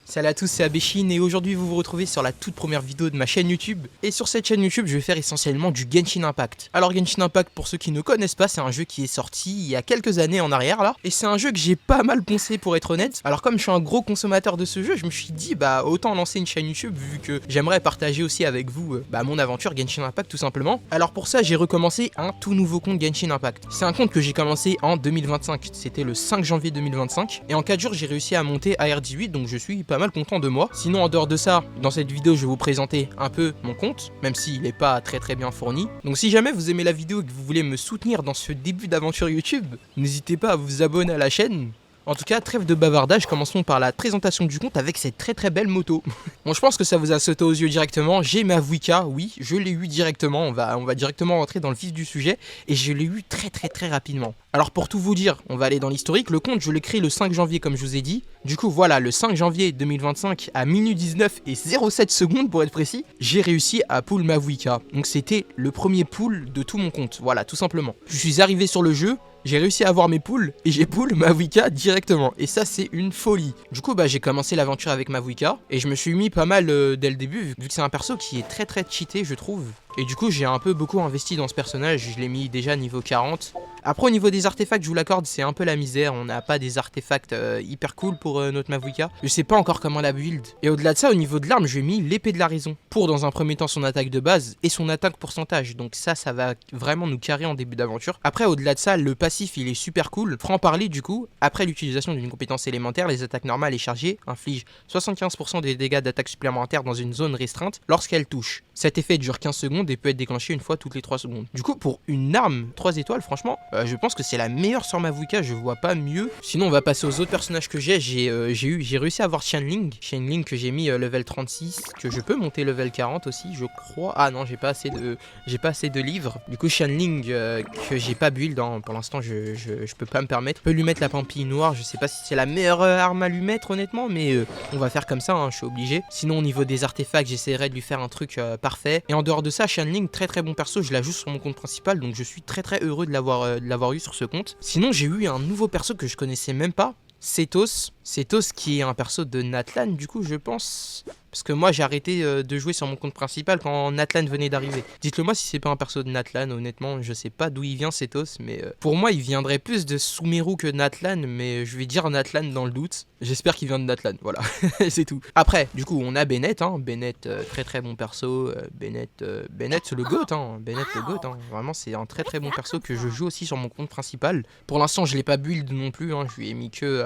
Salut à tous, c'est Abeshin et aujourd'hui vous vous retrouvez sur la toute première vidéo de ma chaîne YouTube. Et sur cette chaîne YouTube, je vais faire essentiellement du Genshin Impact. Alors Genshin Impact, pour ceux qui ne connaissent pas, c'est un jeu qui est sorti il y a quelques années en arrière là. Et c'est un jeu que j'ai pas mal poncé pour être honnête. Alors comme je suis un gros consommateur de ce jeu, je me suis dit bah autant lancer une chaîne YouTube vu que j'aimerais partager aussi avec vous mon aventure Genshin Impact tout simplement. Alors pour ça, j'ai recommencé un tout nouveau compte Genshin Impact. C'est un compte que j'ai commencé en 2025, c'était le 5 janvier 2025. Et en 4 jours, j'ai réussi à monter AR18, donc je suis pas mal content de moi. Sinon en dehors de ça, dans cette vidéo je vais vous présenter un peu mon compte, même s'il n'est pas très bien fourni. Donc si jamais vous aimez la vidéo et que vous voulez me soutenir dans ce début d'aventure YouTube, n'hésitez pas à vous abonner à la chaîne. En tout cas, trêve de bavardage, commençons par la présentation du compte avec cette très belle moto. Bon, je pense que ça vous a sauté aux yeux directement, j'ai ma Vuika, oui, je l'ai eu directement, on va directement rentrer dans le vif du sujet, et je l'ai eu très rapidement. Alors pour tout vous dire, on va aller dans l'historique, le compte je l'ai créé le 5 janvier comme je vous ai dit, du coup voilà, le 5 janvier 2025 à minuit 19 et 07 secondes pour être précis, j'ai réussi à pull ma Vuika. Donc c'était le premier pull de tout mon compte, voilà, tout simplement. Je suis arrivé sur le jeu, j'ai réussi à avoir mes pulls et j'ai pull ma Vuika directement. Et ça, c'est une folie. Du coup, j'ai commencé l'aventure avec ma Vuika et je me suis mis pas mal dès le début, vu que c'est un perso qui est très cheaté, je trouve. Et du coup, j'ai un peu beaucoup investi dans ce personnage. Je l'ai mis déjà niveau 40. Après, au niveau des artefacts, je vous l'accorde, c'est un peu la misère. On n'a pas des artefacts hyper cool pour notre Mavuika. Je sais pas encore comment la build. Et au-delà de ça, au niveau de l'arme, je lui ai mis l'épée de la raison. Pour, dans un premier temps, son attaque de base et son attaque pourcentage. Donc ça va vraiment nous carrer en début d'aventure. Après, au-delà de ça, le passif, il est super cool. Franc-parler, du coup, après l'utilisation d'une compétence élémentaire, les attaques normales et chargées infligent 75% des dégâts d'attaque supplémentaires dans une zone restreinte lorsqu'elle touche. Cet effet dure 15 secondes et peut être déclenché une fois toutes les 3 secondes. Du coup, pour une arme 3 étoiles, franchement, je pense que c'est la meilleure sur ma Vuika, je vois pas mieux. Sinon, on va passer aux autres personnages que j'ai. J'ai réussi à avoir Xianling. Xianling que j'ai mis level 36, que je peux monter level 40 aussi, je crois. Ah non, j'ai pas assez de livres. Du coup, Xianling que j'ai pas build, pour l'instant, je peux pas me permettre. Je peux lui mettre la pampille noire, je sais pas si c'est la meilleure arme à lui mettre honnêtement, mais on va faire comme ça, hein, je suis obligé. Sinon, au niveau des artefacts, j'essaierai de lui faire un truc parfait. Et en dehors de ça, Xianling, très bon perso, je la joue sur mon compte principal, donc je suis très heureux de l'avoir eu sur ce compte. Sinon, j'ai eu un nouveau perso que je connaissais même pas, Cetos. Cetos qui est un perso de Natlan, du coup, je pense. Parce que moi, j'ai arrêté de jouer sur mon compte principal quand Natlan venait d'arriver. Dites-le moi si c'est pas un perso de Natlan, honnêtement, je sais pas d'où il vient Cetos, mais pour moi, il viendrait plus de Sumeru que Natlan, mais je vais dire Natlan dans le doute. J'espère qu'il vient de Natlan, voilà, c'est tout. Après, du coup, on a Bennett, hein. Bennett, très bon perso. Bennett, c'est le GOAT, hein. Bennett, le GOAT, hein. Vraiment, c'est un très bon perso que je joue aussi sur mon compte principal. Pour l'instant, je l'ai pas build non plus, hein. Je lui ai mis que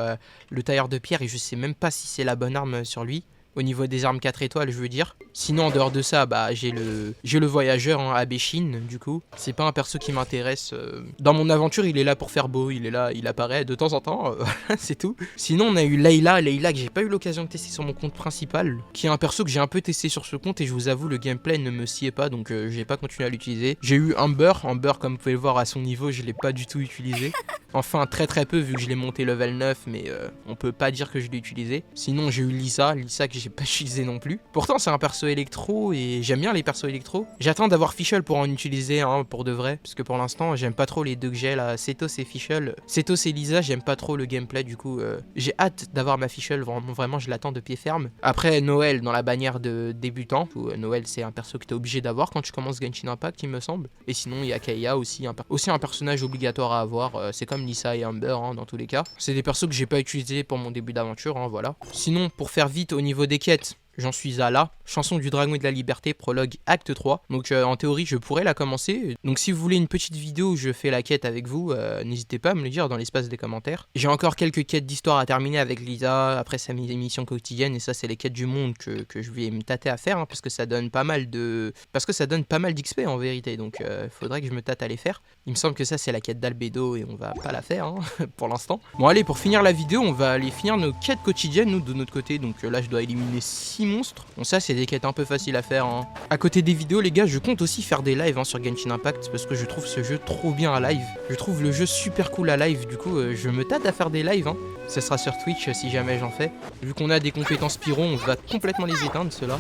le tailleur de pierre et je sais même pas si c'est la bonne arme sur lui. Au niveau des armes 4 étoiles, je veux dire. Sinon, en dehors de ça, j'ai le voyageur, hein, Abeshin, du coup. C'est pas un perso qui m'intéresse. Dans mon aventure, il est là pour faire beau. Il est là, il apparaît de temps en temps. C'est tout. Sinon, on a eu Layla que j'ai pas eu l'occasion de tester sur mon compte principal. Qui est un perso que j'ai un peu testé sur ce compte. Et je vous avoue, le gameplay ne me sied pas. Donc, j'ai pas continué à l'utiliser. J'ai eu Amber, comme vous pouvez le voir à son niveau, je l'ai pas du tout utilisé. Enfin, très peu, vu que je l'ai monté level 9. Mais on peut pas dire que je l'ai utilisé. Sinon, j'ai eu Lisa que j'ai pas utilisé non plus. Pourtant c'est un perso électro et j'aime bien les persos électro. J'attends d'avoir Fischl pour en utiliser pour de vrai, parce que pour l'instant j'aime pas trop les deux que j'ai là, Cetos et Fischl. Cetos et Lisa, j'aime pas trop le gameplay, du coup j'ai hâte d'avoir ma Fischl, vraiment je l'attends de pied ferme. Après Noël dans la bannière de débutant, Noël c'est un perso que t'es obligé d'avoir quand tu commences Genshin Impact il me semble. Et sinon il y a Kaeya aussi un personnage obligatoire à avoir, c'est comme Lisa et Amber, hein, dans tous les cas. C'est des persos que j'ai pas utilisés pour mon début d'aventure, hein, voilà. Sinon pour faire vite au niveau des quêtes, j'en suis à là. Chanson du Dragon et de la Liberté, prologue acte 3. Donc en théorie je pourrais la commencer. Donc si vous voulez une petite vidéo où je fais la quête avec vous, n'hésitez pas à me le dire dans l'espace des commentaires. J'ai encore quelques quêtes d'histoire à terminer avec Lisa après sa émission quotidienne. Et ça c'est les quêtes du monde que je vais me tâter à faire, hein, parce que ça donne pas mal d'XP en vérité. Donc faudrait que je me tâte à les faire. Il me semble que ça c'est la quête d'Albedo et on va pas la faire, hein, pour l'instant. Bon allez, pour finir la vidéo on va aller finir nos quêtes quotidiennes nous de notre côté. Donc là je dois éliminer 6 monstres. Bon ça c'est des quêtes un peu faciles à faire, hein. À côté des vidéos les gars, je compte aussi faire des lives, hein, sur Genshin Impact, parce que je trouve ce jeu trop bien à live. Je trouve le jeu super cool à live, du coup je me tâte à faire des lives, hein. Ça sera sur Twitch si jamais j'en fais. Vu qu'on a des compétences pyro, on va complètement les éteindre ceux-là.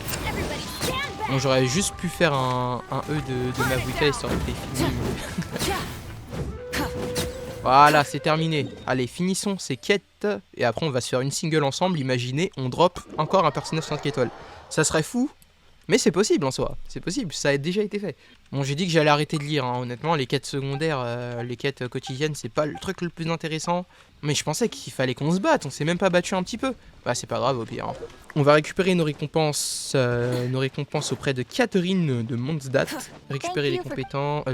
Bon, j'aurais juste pu faire un E de Mavuika et ça aurait été fini. Voilà, c'est terminé. Allez, finissons ces quêtes. Et après, on va se faire une single ensemble. Imaginez, on drop encore un personnage 5 étoiles. Ça serait fou, mais c'est possible en soi. C'est possible, ça a déjà été fait. Bon, j'ai dit que j'allais arrêter de lire, hein. Honnêtement, les quêtes secondaires, les quêtes quotidiennes, c'est pas le truc le plus intéressant. Mais je pensais qu'il fallait qu'on se batte, on s'est même pas battu un petit peu. Bah, c'est pas grave au pire, hein. On va récupérer nos récompenses auprès de Catherine de Mondstadt. Récupérer les compétences.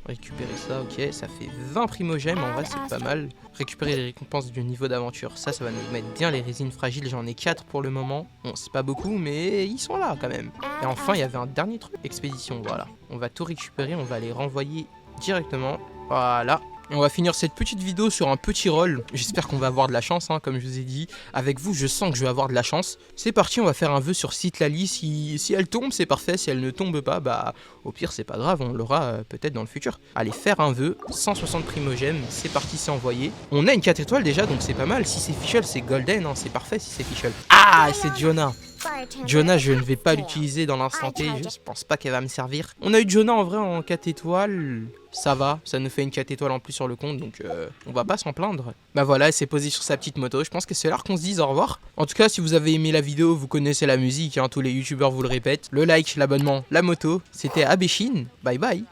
Récupérer ça, ok, ça fait 20 primogèmes, en vrai c'est pas mal. Récupérer les récompenses du niveau d'aventure, ça va nous mettre bien les résines fragiles, j'en ai 4 pour le moment. Bon, c'est pas beaucoup, mais ils sont là quand même. Et enfin, il y avait un dernier truc, expédition, voilà. On va tout récupérer, on va les renvoyer directement, voilà. On va finir cette petite vidéo sur un petit rôle. J'espère qu'on va avoir de la chance, hein, comme je vous ai dit. Avec vous, je sens que je vais avoir de la chance. C'est parti, on va faire un vœu sur Citlali. Si elle tombe, c'est parfait. Si elle ne tombe pas, bah au pire, c'est pas grave. On l'aura peut-être dans le futur. Allez, faire un vœu. 160 primogèmes. C'est parti, c'est envoyé. On a une 4 étoiles déjà, donc c'est pas mal. Si c'est Fischl, c'est golden. Hein, c'est parfait si c'est Fischl. Ah, c'est Jonah. Jonah, je ne vais pas l'utiliser dans l'instant T, je pense pas qu'elle va me servir. On a eu Jonah en vrai en 4 étoiles, ça va, ça nous fait une 4 étoiles en plus sur le compte, donc on va pas s'en plaindre. Bah voilà, elle s'est posée sur sa petite moto, je pense que c'est l'heure qu'on se dise au revoir. En tout cas, si vous avez aimé la vidéo, vous connaissez la musique, hein, tous les youtubeurs vous le répètent. Le like, l'abonnement, la moto, c'était Abéchine, bye bye.